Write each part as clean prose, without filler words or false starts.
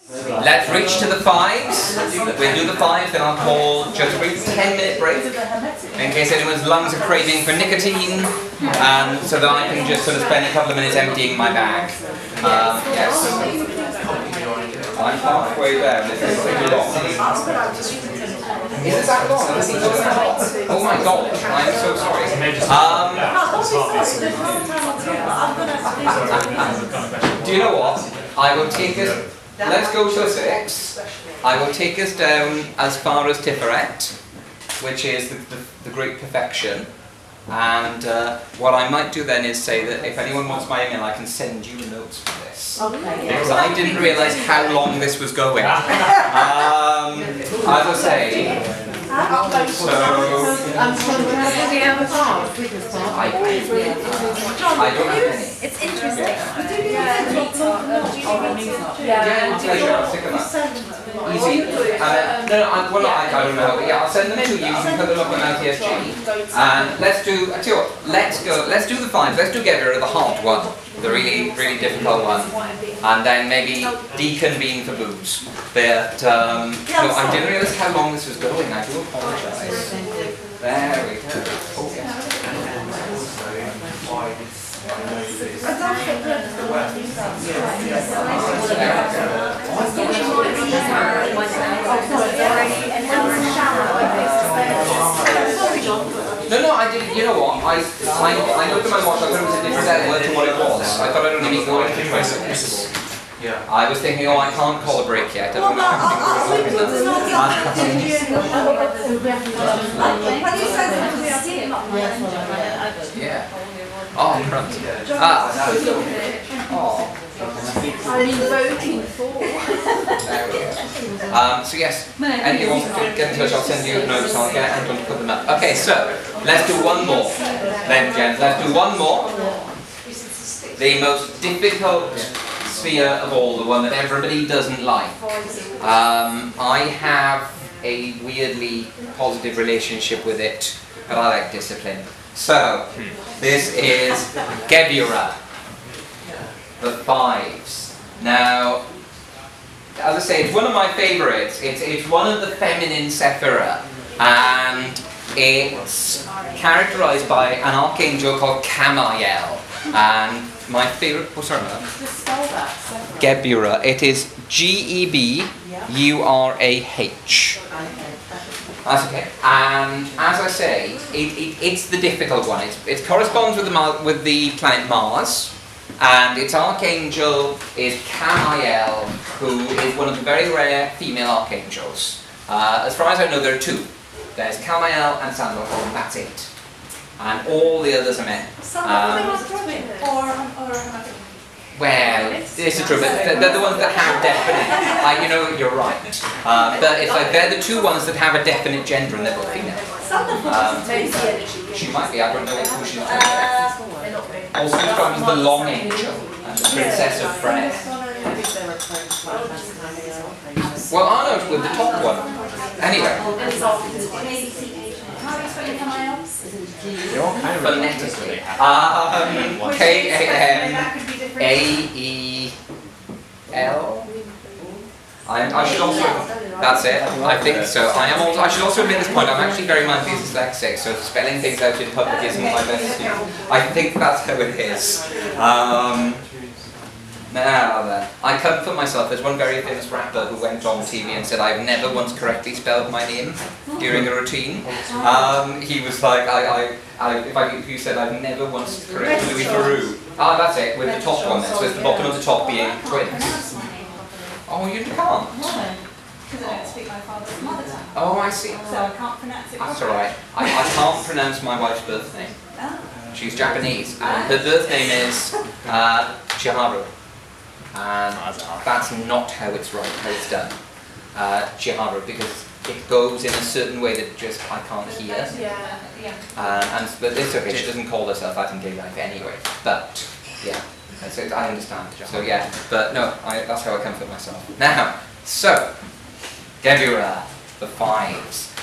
Let's reach to the fives. We'll do the fives, then I'll call just a brief 10-minute break in case anyone's lungs are craving for nicotine, so that I can just sort of spend a couple of minutes emptying my bag. Yes. I'm halfway there. This is too long. Is this that long? Oh my god, I'm so sorry. Do you know what? I will take us. Let's go to 6. I will take us down as far as Tiferet, which is the great perfection. And what I might do then is say that if anyone wants my email, I can send you notes for this. Okay. Because I didn't realise how long this was going. As I say, I don't have any. It's interesting. Pleasure. I'll stick them up. Easy. I don't know. But yeah, I'll send them to you. You can put them up on LTSG. And let's do. I tell you what. Let's do the 5. Let's do get rid of the hard one, the really, really difficult one, and then maybe deconvene for booze. But no, I didn't realise how long this was going. I do apologise. There we go. Oh yes. No, I didn't. You know what? I looked at my watch. I thought it was a different word to what it was. I thought I'd only be going to questions. Yeah. I was thinking, I can't call a break yet. I don't know. Yeah. Oh, crumbs. I'm voting for. So yes, anyone wants to get in touch, I'll send you notes, I'll get Anton to put them up. Okay, so, let's do one more. Then, gents, let's do one more. The most difficult sphere of all, the one that everybody doesn't like. I have a weirdly positive relationship with it, but I like discipline. So, this is Gebura, the 5s. Now, as I say, it's one of my favourites. It's one of the feminine Sephira, and it's characterised by an archangel called Kamael. And my favourite, Gebura. It is Geburah. That's okay. And as I say, it's the difficult one. It corresponds with the planet Mars, and its archangel is Kamael, who is one of the very rare female archangels. As far as I know, there are 2. There's Kamael and Sandalphon, and that's it. And all the others are men. Well, this is true, but they're the ones that have definite. You're right. But it's like they're the 2 ones that have a definite gender, and they're both female. She might be. I don't know who she's doing. Also described as the Long Angel and the Princess of Freya. Well, Arnold with the top one. Anyway. Phonetically. K-A-M-A-E-L. I should also. That's it. I think so. I should also admit at this point, I'm actually very mildly dyslexic, so spelling things out in public isn't my best skill. I think that's how it is. Now then, I comfort myself. There's one very famous rapper who went on TV and said, "I've never once correctly spelled my name during a routine." He was like, if you said, "I've never once corrected Louis Theroux." That's it, with the top one then. So it's the bottom of the top being twins. Oh, you can't? No, because I don't speak my father's mother tongue. Oh, I see. So I can't pronounce it. That's alright. I can't pronounce my wife's birth name. She's Japanese, and her birth name is Chiharu. And that's not how it's done. Chiharu, because it goes in a certain way that just I can't hear. But it's okay, she doesn't call herself that in daily life anyway. But, yeah, so I understand. So, yeah, but no, that's how I comfort myself. Now, so, Gebura, the 5s.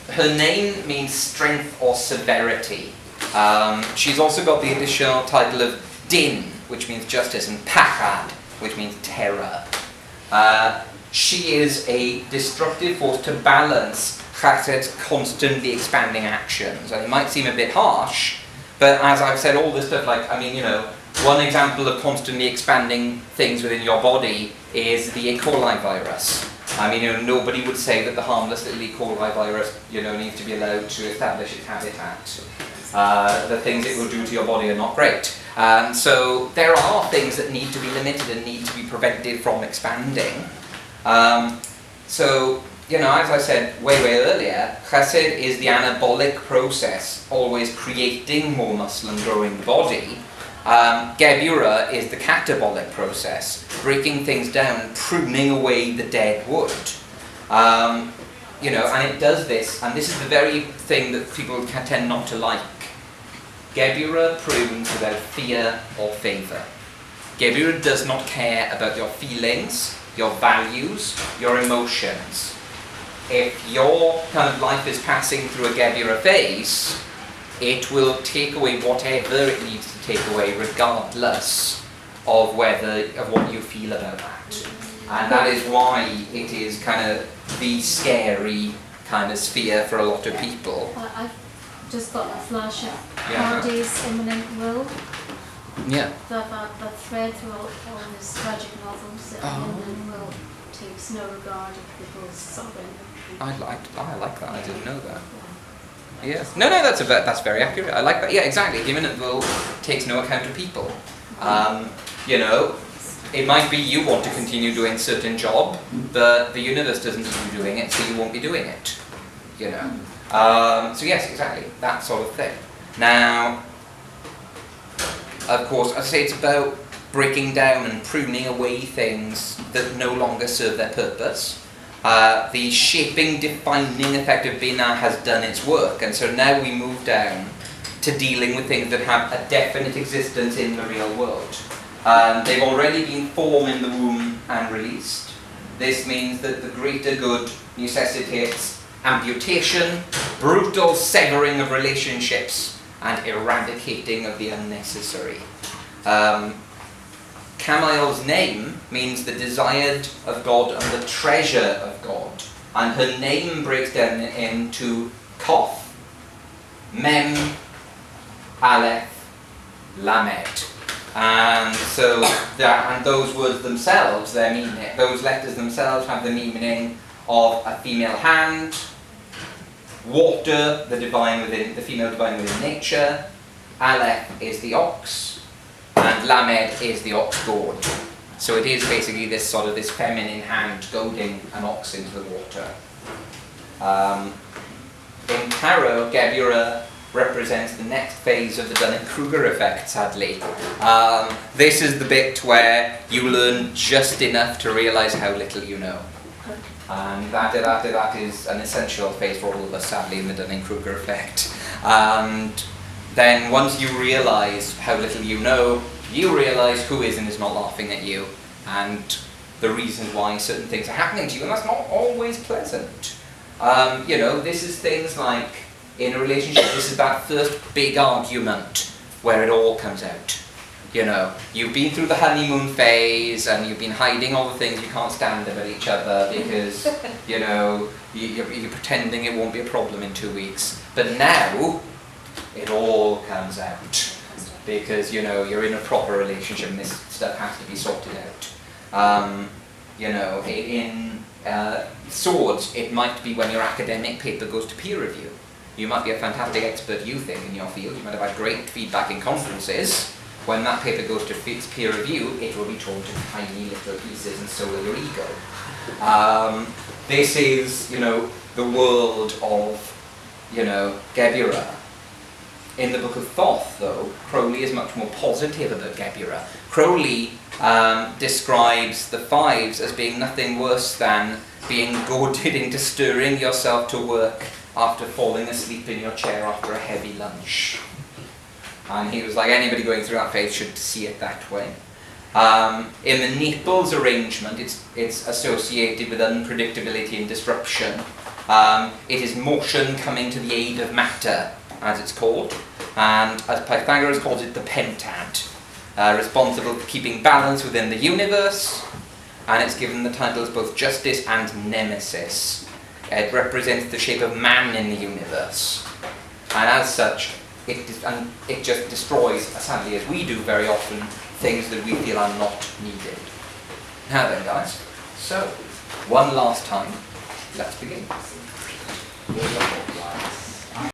Her name means strength or severity. She's also got the additional title of Din, which means justice, and Pachad, which means terror. She is a destructive force to balance Chased's constantly expanding actions. And it might seem a bit harsh, but as I've said, all this stuff, like, I mean, you know, one example of constantly expanding things within your body is the E. coli virus. I mean, you know, nobody would say that the harmless little E. coli virus, you know, needs to be allowed to establish its habitat. The things it will do to your body are not great. So there are things that need to be limited and need to be prevented from expanding. So, you know, as I said way earlier, chesed is the anabolic process, always creating more muscle and growing the body. Geburah is the catabolic process, breaking things down, pruning away the dead wood. You know, and it does this, and this is the very thing that people tend not to like. Geburah prunes without fear or favour. Geburah does not care about your feelings, your values, your emotions. If your kind of life is passing through a Geburah phase, it will take away whatever it needs to take away, regardless of what you feel about that. And that is why it is kind of the scary kind of sphere for a lot of people. I've just got a flash of Yeah. Hardy's Imminent Will. Yeah. That thread throughout all his tragic novels, that Imminent Will takes no regard of people's suffering. I like that. I didn't know that. Yes. No, that's very accurate. I like that. Yeah, exactly. The imminent will takes no account of people. You know, it might be you want to continue doing a certain job, but the universe doesn't need you doing it, so you won't be doing it. You know. So yes, exactly. That sort of thing. Now, of course, I say it's about breaking down and pruning away things that no longer serve their purpose. The shaping, defining effect of Bina has done its work, and so now we move down to dealing with things that have a definite existence in the real world. They've already been formed in the womb and released. This means that the greater good necessitates amputation, brutal severing of relationships, and eradicating of the unnecessary. Camail's name means the desired of God and the treasure of God. And her name breaks down into Kof, Mem, Aleph, Lamed. And so, and those words themselves, their meaning, those letters themselves have the meaning of a female hand, water, the female divine within nature, Aleph is the ox, and Lamed is the ox goad. So it is basically this feminine hand goading an ox into the water. In tarot, Geburah represents the next phase of the Dunning-Kruger effect, sadly. This is the bit where you learn just enough to realise how little you know. And that is an essential phase for all of us, sadly, in the Dunning-Kruger effect. And then once you realise how little you know, you realise who is and is not laughing at you, and the reasons why certain things are happening to you, and that's not always pleasant. You know, this is things like, in a relationship, this is that first big argument where it all comes out. You know, you've been through the honeymoon phase and you've been hiding all the things you can't stand about each other because, you know, you're pretending it won't be a problem in 2 weeks. But now, it all comes out because, you know, you're in a proper relationship and this stuff has to be sorted out. You know, in swords, it might be when your academic paper goes to peer review. You might be a fantastic expert, you think, in your field. You might have had great feedback in conferences. When that paper goes to peer review, it will be torn to tiny little pieces, and so will your ego. This is, you know, the world of, you know, Geburah. In the Book of Thoth, though, Crowley is much more positive about Geburah. Crowley describes the fives as being nothing worse than being goaded into stirring yourself to work after falling asleep in your chair after a heavy lunch. And he was like, anybody going through that phase should see it that way. In the Naples arrangement, it's associated with unpredictability and disruption. It is motion coming to the aid of matter, as it's called. And as Pythagoras calls it, the pentad. Responsible for keeping balance within the universe. and it's given the titles both Justice and Nemesis. It represents the shape of man in the universe, and as such, it just destroys, sadly as we do very often, things that we feel are not needed. Now then, guys, so one last time, let's begin.